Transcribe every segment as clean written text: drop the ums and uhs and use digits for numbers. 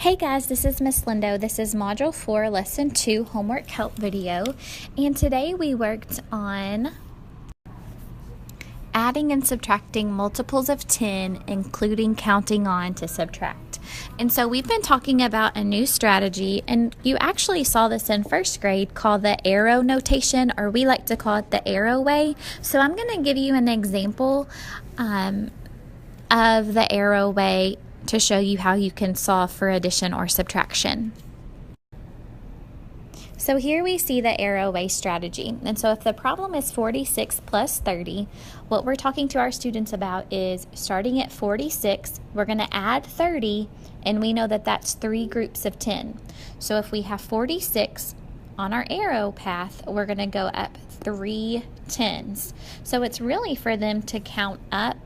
Hey guys, this is Miss Lindo. This is Module 4, Lesson 2, Homework Help video. And today we worked on adding and subtracting multiples of 10, including counting on to subtract. And so we've been talking about a new strategy, and you actually saw this in first grade called the arrow notation, or we like to call it the arrow way. So I'm going to give you an example of the arrow way to show you how you can solve for addition or subtraction. So here we see the arrow way strategy. And so if the problem is 46 plus 30, what we're talking to our students about is starting at 46, we're going to add 30, and we know that that's 3 groups of 10. So if we have 46 on our arrow path, we're going to go up 3 tens. So it's really for them to count up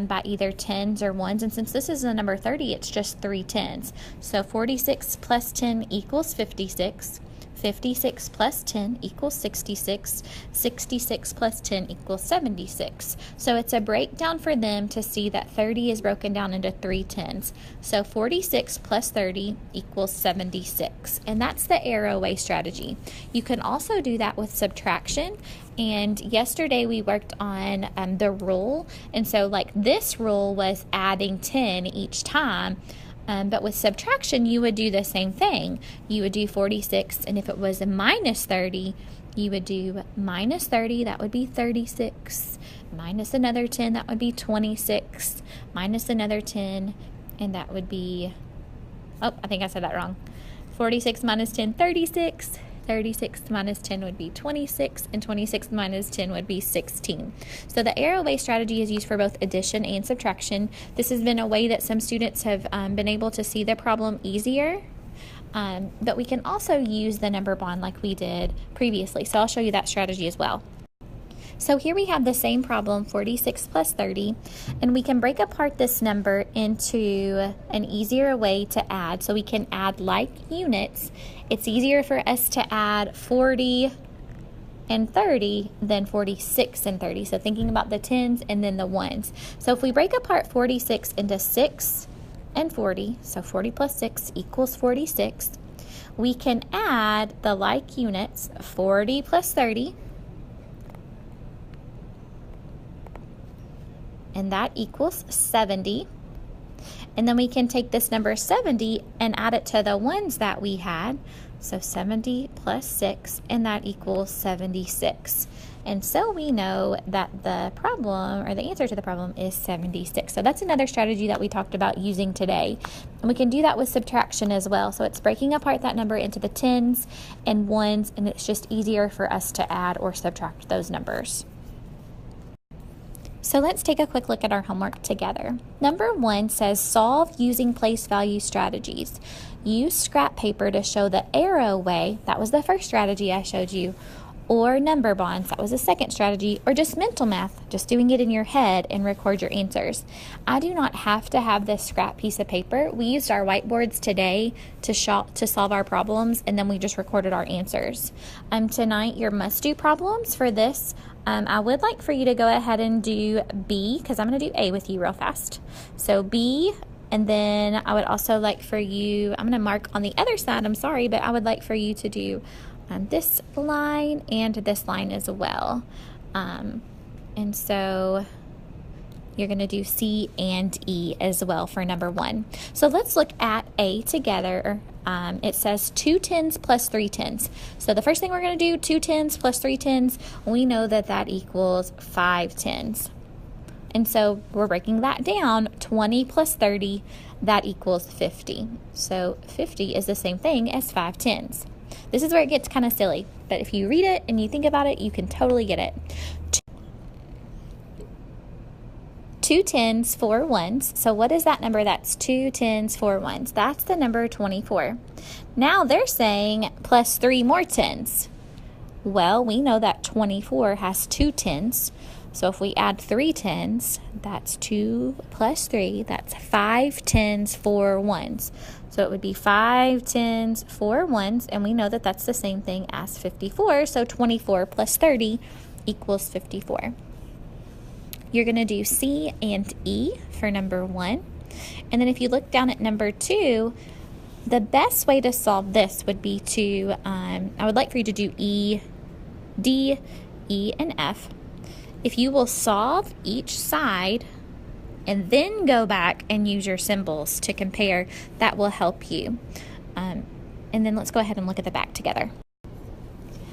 by either tens or ones, and since this is the number 30, it's just 3 tens. So 46 plus 10 equals 56. 56 plus 10 equals 66. 66 plus 10 equals 76. So it's a breakdown for them to see that 30 is broken down into 3 tens. So 46 plus 30 equals 76. And that's the arrow way strategy. You can also do that with subtraction. And yesterday we worked on the rule. And so like this rule was adding 10 each time. But with subtraction, you would do the same thing. You would do 46, and if it was a minus 30, you would do minus 30, that would be 36, minus another 10, that would be 26, minus another 10, and that would be, oh, I think I said that wrong. 46 minus 10, 36. 36 minus 10 would be 26, and 26 minus 10 would be 16. So the arrow way strategy is used for both addition and subtraction. This has been a way that some students have been able to see the problem easier, but we can also use the number bond like we did previously. So I'll show you that strategy as well. So here we have the same problem, 46 plus 30, and we can break apart this number into an easier way to add. So we can add like units. It's easier for us to add 40 and 30 than 46 and 30. So thinking about the tens and then the ones. So if we break apart 46 into 6 and 40, so 40 plus 6 equals 46, we can add the like units, 40 plus 30, and that equals 70. And then we can take this number 70 and add it to the ones that we had. So 70 plus 6, and that equals 76. And so we know that the problem, or the answer to the problem, is 76. So that's another strategy that we talked about using today. And we can do that with subtraction as well. So it's breaking apart that number into the tens and ones, and it's just easier for us to add or subtract those numbers. So let's take a quick look at our homework together. Number 1 says solve using place value strategies. Use scrap paper to show the arrow way, that was the first strategy I showed you, or number bonds, that was the second strategy, or just mental math, just doing it in your head and record your answers. I do not have to have this scrap piece of paper. We used our whiteboards today to solve our problems, and then we just recorded our answers. Tonight, your must-do problems for this, I would like for you to go ahead and do B, because I'm going to do A with you real fast. So B, and then I would also like for you, I'm going to mark on the other side, I'm sorry, but I would like for you to do this line and this line as well. And so you're going to do C and E as well for number 1. So let's look at A together. It says 2 tens plus 3 tens. So the first thing we're going to do, 2 tens plus 3 tens, we know that that equals 5 tens. And so we're breaking that down, 20 plus 30, that equals 50. So 50 is the same thing as 5 tens. This is where it gets kind of silly, but if you read it and you think about it, you can totally get it. 2 tens, 4 ones. So what is that number? That's 2 tens, 4 ones. That's the number 24. Now they're saying plus 3 more tens. Well, we know that 24 has 2 tens. So if we add 3 tens, that's 2 plus 3. That's 5 tens, 4 ones. So it would be 5 tens, 4 ones, and we know that that's the same thing as 54. So 24 plus 30 equals 54. You're going to do C and E for number 1. And then if you look down at number 2, The best way to solve this would be to, I would like for you to do E, D, E, and F. If you will solve each side and then go back and use your symbols to compare, that will help you. And then let's go ahead and look at the back together.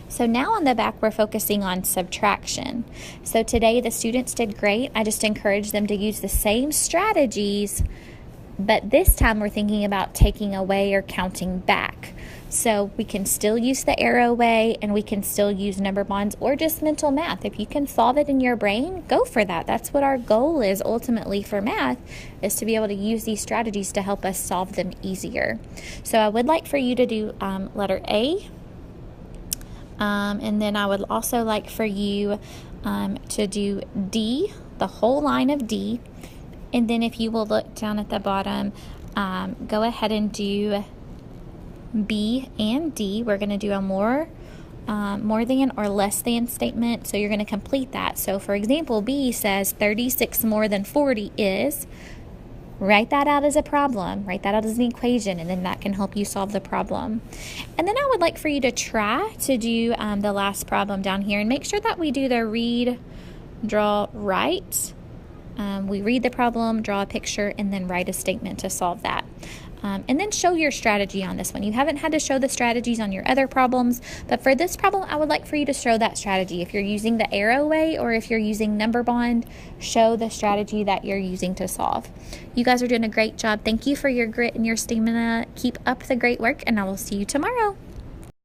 So now on the back, we're focusing on subtraction. So today the students did great. I just encouraged them to use the same strategies, but this time we're thinking about taking away or counting back. So we can still use the arrow way, and we can still use number bonds or just mental math. If you can solve it in your brain, go for that. That's what our goal is ultimately for math, is to be able to use these strategies to help us solve them easier. So I would like for you to do letter A, and then I would also like for you to do D, the whole line of D. And then if you will look down at the bottom, go ahead and do B and D. We're going to do a more than or less than statement. So you're going to complete that. So for example, B says 36 more than 40 is. Write that out as a problem. Write that out as an equation, and then that can help you solve the problem. And then I would like for you to try to do the last problem down here, and make sure that we do the read, draw, write. We read the problem, draw a picture, and then write a statement to solve that. And then show your strategy on this one. You haven't had to show the strategies on your other problems, but for this problem, I would like for you to show that strategy. If you're using the arrow way or if you're using number bond, show the strategy that you're using to solve. You guys are doing a great job. Thank you for your grit and your stamina. Keep up the great work, and I will see you tomorrow.